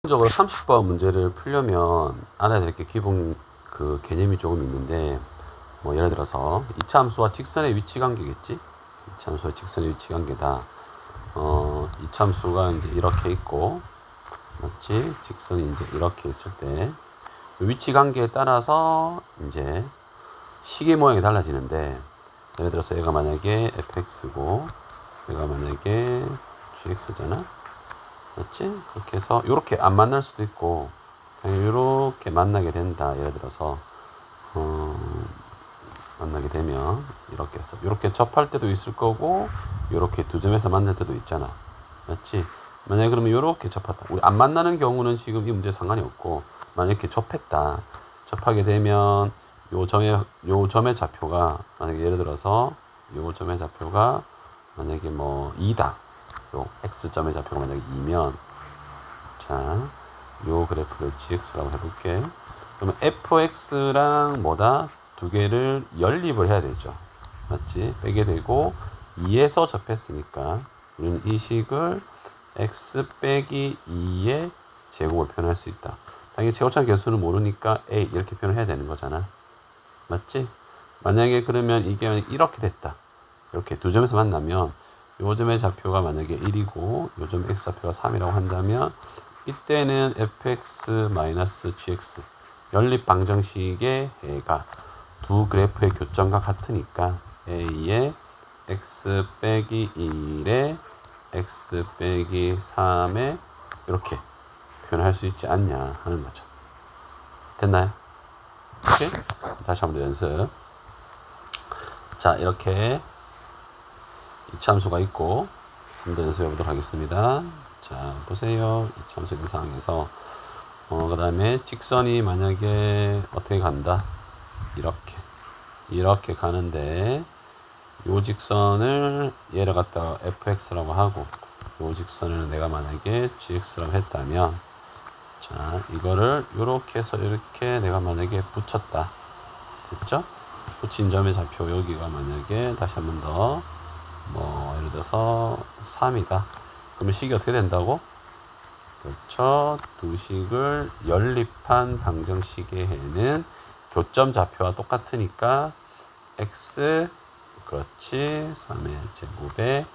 기본적으로 30번 문제를 풀려면 알아야 될 게 기본 그 개념이 조금 있는데, 뭐 예를 들어서 이차함수와 직선의 위치 관계겠지. 이차함수와 직선의 위치 관계다. 이차함수가 이제 이렇게 있고, 맞지? 직선이 이제 이렇게 있을 때 위치 관계에 따라서 이제 시계 모양이 달라지는데, 예를 들어서 얘가 만약에 fx고 얘가 만약에 gx잖아. 맞지? 그렇게 해서 이렇게 안 만날 수도 있고 그냥 이렇게 만나게 된다. 예를 들어서 만나게 되면 이렇게 해서 이렇게 접할 때도 있을 거고 이렇게 두 점에서 만날 때도 있잖아. 맞지? 만약에 그러면 이렇게 접했다. 우리 안 만나는 경우는 지금 이 문제 상관이 없고, 만약에 이렇게 접했다. 접하게 되면 요 점의 좌표가 만약에 예를 들어서 요 점의 좌표가 만약에 뭐 2다. 요 x점의 좌표가 만약에 2면, 자, 요 그래프를 gx라고 해볼게. 그러면 fx랑 뭐다? 두 개를 연립을 해야 되죠. 맞지? 빼게 되고 2에서 접했으니까 우리는 이 식을 x 빼기 2의 제곱을 표현할 수 있다. 당연히 최고점 개수는 모르니까 a 이렇게 표현해야 되는 거잖아. 맞지? 만약에 그러면 이게 이렇게 됐다. 이렇게 두 점에서 만나면 요 점의 좌표가 만약에 1이고 요 점 x 좌표가 3이라고 한다면 이때는 fx-gx 연립 방정식의 해가 두 그래프의 교점과 같으니까 a의 x 빼기 1에 x 빼기 3에 이렇게 표현할 수 있지 않냐 하는 거죠. 됐나요? 오케이? 다시 한번 더 연습. 자, 이렇게 이차함수가 있고 한 번 더 연습해 보도록 하겠습니다. 자, 보세요. 이차함수 있는 상황에서 그 다음에 직선이 만약에 어떻게 간다? 이렇게 가는데 요 직선을 얘를 갖다가 fx라고 하고 요 직선을 내가 만약에 gx라고 했다면, 자, 이거를 요렇게 해서 이렇게 내가 만약에 붙였다. 됐죠? 붙인 점의 좌표 여기가 만약에 다시 한 번 더 뭐 예를 들어서 3이다. 그러면 식이 어떻게 된다고? 그렇죠. 두 식을 연립한 방정식의 해는 교점 좌표와 똑같으니까 x, 그렇지, 3의 제곱에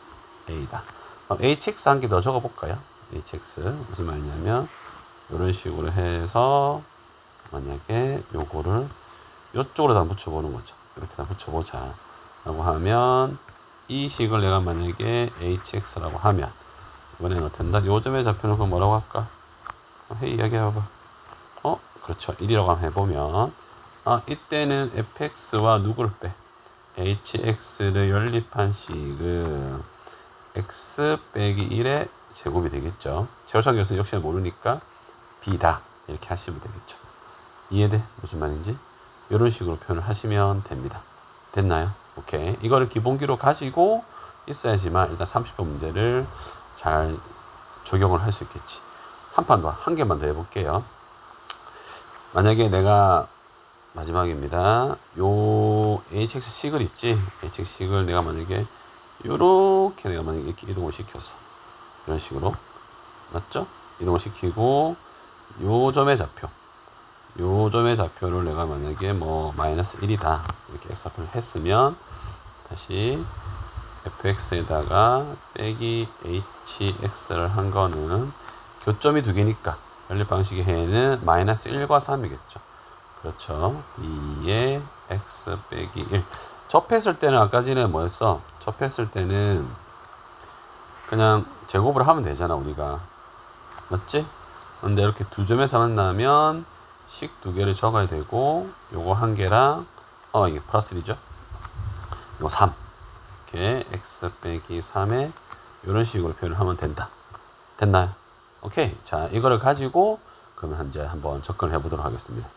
a다. 그럼 hx 한 개 더 적어볼까요? hx 무슨 말이냐면 이런 식으로 해서 만약에 요거를 요쪽으로 다 붙여보는 거죠. 이렇게 다 붙여보자 라고 하면 이 식을 내가 만약에 hx라고 하면 이번에는 어떻게 된다? 요 점에 좌표는 뭐라고 할까? 이야기해봐. 그렇죠. 1이라고 한번 해보면 이때는 fx와 누구를 빼? hx를 연립한 식은 x 빼기 1의 제곱이 되겠죠. 제곱상 교수는 역시 모르니까 b다 이렇게 하시면 되겠죠. 이해돼? 무슨 말인지? 이런 식으로 표현을 하시면 됩니다. 됐나요? 오케이. 이거를 기본기로 가지고 있어야지만 일단 30번 문제를 잘 적용을 할 수 있겠지. 한 개만 더 해볼게요. 만약에 내가 마지막입니다. 요 hx식을 있지? hx식을 내가 만약에 요렇게 내가 만약에 이렇게 이동을 시켰어. 이런 식으로. 맞죠? 이동을 시키고 요 점의 좌표를 내가 만약에 뭐 마이너스 1이다 이렇게 x좌표를 했으면 다시 fx에다가 빼기 hx를 한 거는 교점이 두 개니까 연립 방식의 해는 마이너스 1과 3이겠죠. 그렇죠. 2의 x 빼기 1. 접했을 때는 아까 전에 뭐였어? 접했을 때는 그냥 제곱을 하면 되잖아 우리가. 맞지? 근데 이렇게 두 점에서 만나면 식 두 개를 적어야 되고 요거 한 개랑 이게 플러스 1이죠. 요거 3 이렇게 x 빼기 3에 이런 식으로 표현을 하면 된다. 됐나요? 오케이. 자, 이거를 가지고 그러면 이제 한번 접근을 해보도록 하겠습니다.